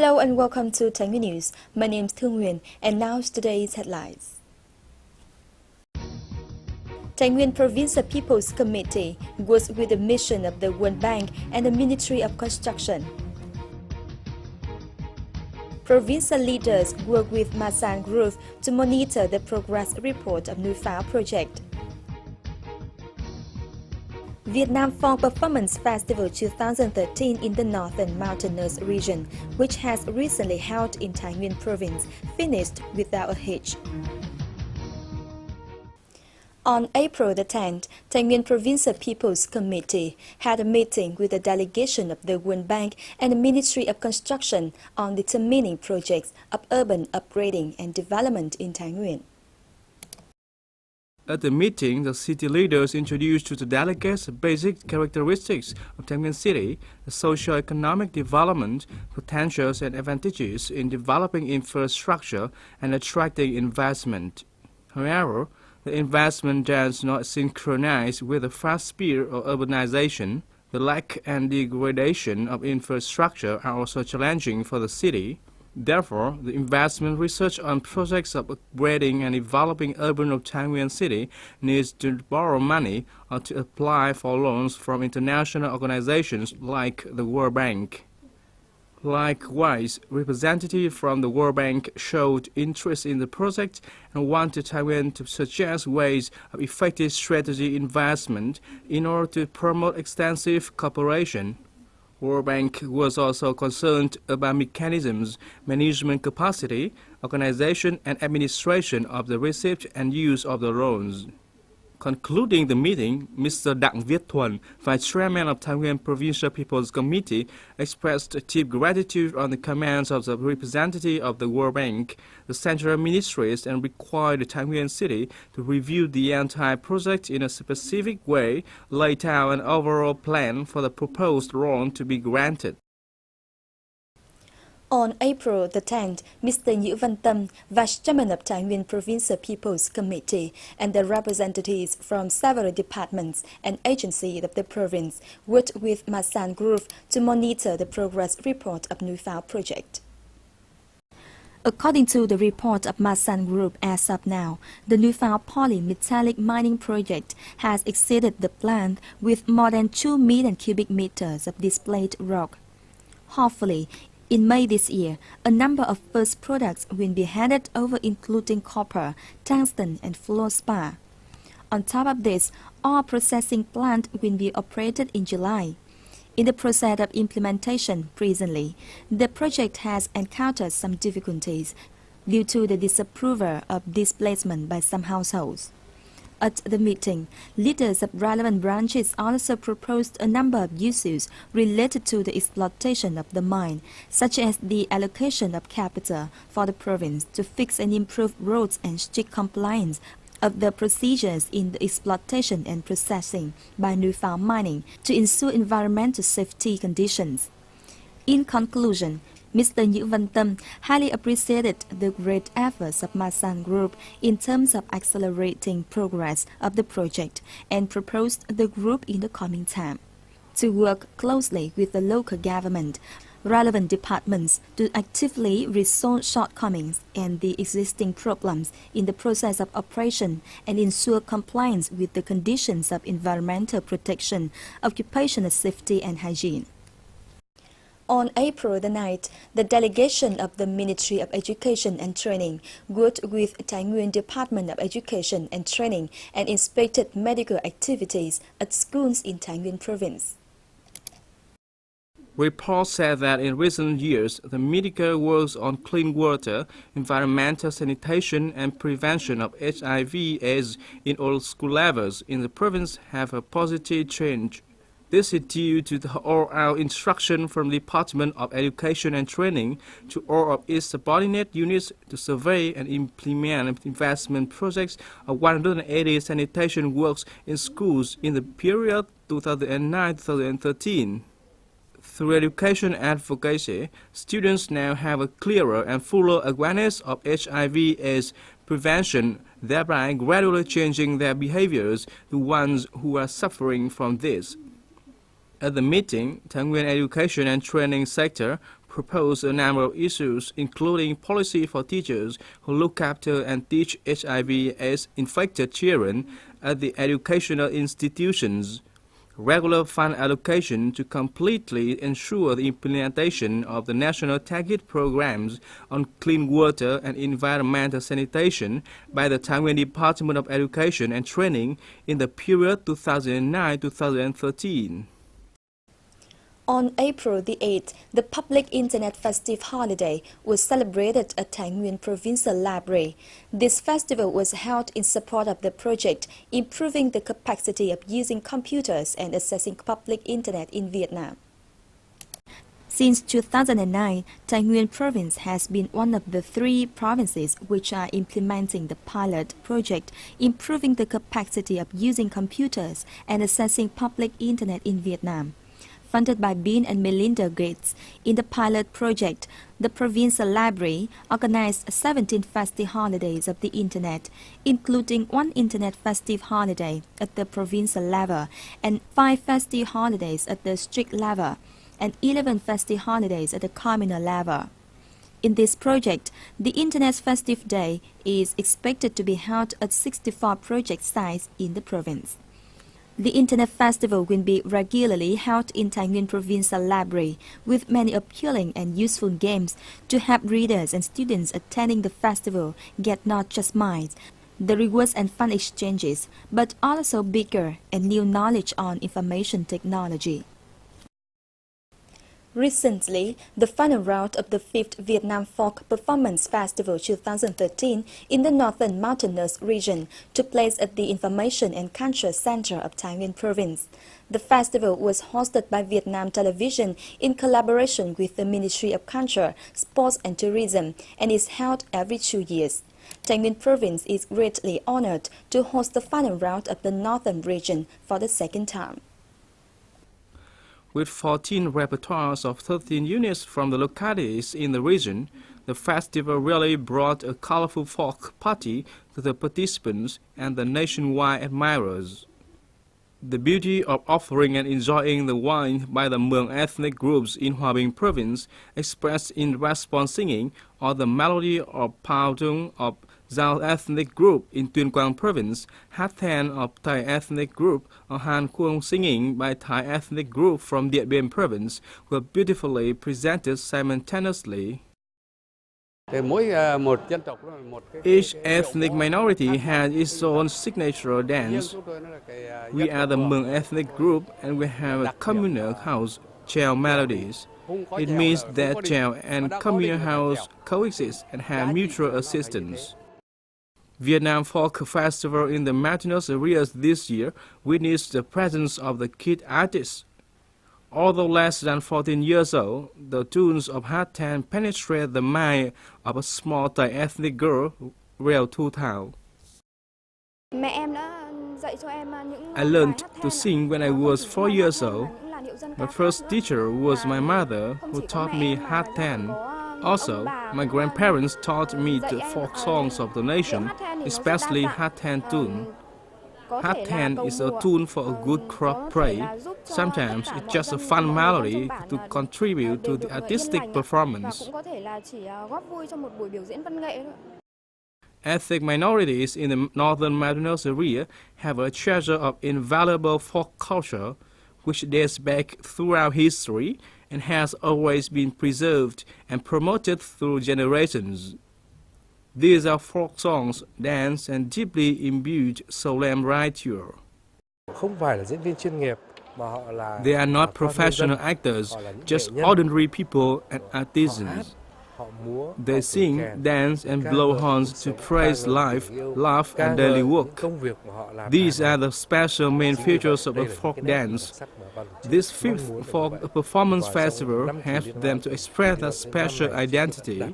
Hello and welcome to Thái Nguyên News. My name is Thương and now today's headlines. Thái Nguyên Provincial People's Committee works with the mission of the World Bank and the Ministry of Construction. Provincial leaders work with Masan Group to monitor the progress report of Núi Pháo project. Vietnam Folk Performance Festival 2013 in the Northern Mountainous region, which has recently held in Thái Nguyên province, finished without a hitch. On April the 10th, Thái Nguyên Provincial People's Committee had a meeting with a delegation of the World Bank and the Ministry of Construction on determining projects of urban upgrading and development in Thái Nguyên. At the meeting, the city leaders introduced to the delegates the basic characteristics of Thái Nguyên City, the socio-economic development, potentials and advantages in developing infrastructure and attracting investment. However, the investment does not synchronize with the fast speed of urbanization. The lack and degradation of infrastructure are also challenging for the city. Therefore, the investment research on projects of upgrading and developing urban of Thái Nguyên City needs to borrow money or to apply for loans from international organizations like the World Bank. Likewise, representatives from the World Bank showed interest in the project and wanted Thái Nguyên to suggest ways of effective strategy investment in order to promote extensive cooperation. World Bank was also concerned about mechanisms, management capacity, organization and administration of the receipt and use of the loans. Concluding the meeting, Mr. Đặng Viết Thuần, Vice Chairman of Thái Nguyên Provincial People's Committee, expressed deep gratitude on the comments of the representative of the World Bank, the central ministries, and required the Thái Nguyên City to review the entire project in a specific way, lay down an overall plan for the proposed loan to be granted. On April the 10th, Mr. Nhữ Văn Tâm, Vice Chairman of Thái Nguyên Provincial People's Committee, and the representatives from several departments and agencies of the province worked with Masan Group to monitor the progress report of Núi Pháo project. According to the report of Masan Group, as of now, the Núi Pháo polymetallic mining project has exceeded the plan with more than 2 million cubic meters of displayed rock. Hopefully, in May this year, a number of first products will be handed over including copper, tungsten and fluorspar. On top of this, all processing plant will be operated in July. In the process of implementation presently, the project has encountered some difficulties due to the disapproval of displacement by some households. At the meeting, leaders of relevant branches also proposed a number of issues related to the exploitation of the mine, such as the allocation of capital for the province to fix and improve roads and strict compliance of the procedures in the exploitation and processing by Núi Pháo mining to ensure environmental safety conditions. In conclusion, Mr. Nhữ Văn Tâm highly appreciated the great efforts of Masan Group in terms of accelerating progress of the project and proposed the group in the coming time to work closely with the local government, relevant departments to actively resolve shortcomings and the existing problems in the process of operation and ensure compliance with the conditions of environmental protection, occupational safety and hygiene. On April the 9th, the delegation of the Ministry of Education and Training worked with Thái Nguyên Department of Education and Training and inspected medical activities at schools in Thái Nguyên province. Reports said that in recent years, the medical works on clean water, environmental sanitation and prevention of HIV/AIDS in all school levels in the province have a positive change. This is due to the all-out instruction from the Department of Education and Training to all of its subordinate units to survey and implement investment projects of 180 sanitation works in schools in the period 2009-2013. Through education advocacy, students now have a clearer and fuller awareness of HIV/AIDS prevention, thereby gradually changing their behaviors to ones who are suffering from this. At the meeting, Thái Nguyên Education and Training sector proposed a number of issues, including policy for teachers who look after and teach HIV/AIDS infected children at the educational institutions, regular fund allocation to completely ensure the implementation of the national target programs on clean water and environmental sanitation by the Thái Nguyên Department of Education and Training in the period 2009-2013. On April the 8th, the public Internet festive holiday was celebrated at Thái Nguyên Provincial Library. This festival was held in support of the project Improving the Capacity of Using Computers and Accessing Public Internet in Vietnam. Since 2009, Thái Nguyên Province has been one of the 3 provinces which are implementing the pilot project Improving the Capacity of Using Computers and Accessing Public Internet in Vietnam. Funded by Bill and Melinda Gates, in the pilot project, the Provincial Library organized 17 festive holidays of the Internet, including 1 Internet festive holiday at the provincial level and 5 festive holidays at the district level, and 11 festive holidays at the communal level. In this project, the Internet Festive Day is expected to be held at 64 project sites in the province. The Internet Festival will be regularly held in Thái Nguyên Provincial Library with many appealing and useful games to help readers and students attending the festival get not just minds, the rewards and fun exchanges, but also bigger and new knowledge on information technology. Recently, the final round of the 5th Vietnam Folk Performance Festival 2013 in the Northern Mountainous region took place at the Information and Culture Center of Thái Nguyên Province. The festival was hosted by Vietnam Television in collaboration with the Ministry of Culture, Sports and Tourism and is held every 2 years. Thái Nguyên Province is greatly honored to host the final round of the Northern region for the 2nd time. With 14 repertoires of 13 units from the localities in the region, the festival really brought a colorful folk party to the participants and the nationwide admirers. The beauty of offering and enjoying the wine by the Mường ethnic groups in Hòa Bình Province, expressed in response singing, or the melody of Pao Dung of Giao ethnic group in Tuyên Quang Province, Hát Then of Thai ethnic group, or Han Kuong singing by Thai ethnic group from Điện Biên Province were beautifully presented simultaneously. Each ethnic minority has its own signature dance. We are the Mường ethnic group and we have a communal house, Chèo melodies. It means that Chèo and communal house coexist and have mutual assistance. Vietnam Folk Festival in the mountainous areas this year witnessed the presence of the kid artists. Although less than 14 years old, the tunes of Hát Then penetrate the mind of a small Thai ethnic girl, Reo Thu Thao. I learned to sing when I was 4 years old. My first teacher was my mother, who taught me Hát Then. Also, my grandparents taught me the folk songs of the nation, especially Hát Then tune. Hát Then is a tune for a good crop prey. Sometimes it's just a fun melody to contribute to the artistic performance. Ethnic minorities in the northern mountainous area have a treasure of invaluable folk culture, which dates back throughout history and has always been preserved and promoted through generations. These are folk songs, dance, and deeply imbued solemn ritual. They are not professional actors, just ordinary people and artisans. They sing, dance, and blow horns to praise life, love, and daily work. These are the special main features of a folk dance. This 5th Folk Performance Festival helps them to express their special identity.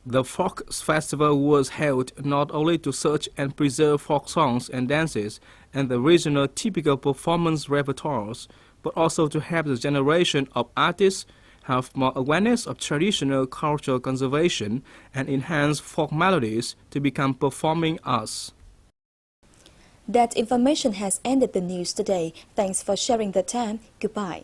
The Folk Festival was held not only to search and preserve folk songs and dances and the regional typical performance repertoires, but also to help the generation of artists have more awareness of traditional cultural conservation and enhance folk melodies to become performing arts. That information has ended the news today. Thanks for sharing the time. Goodbye.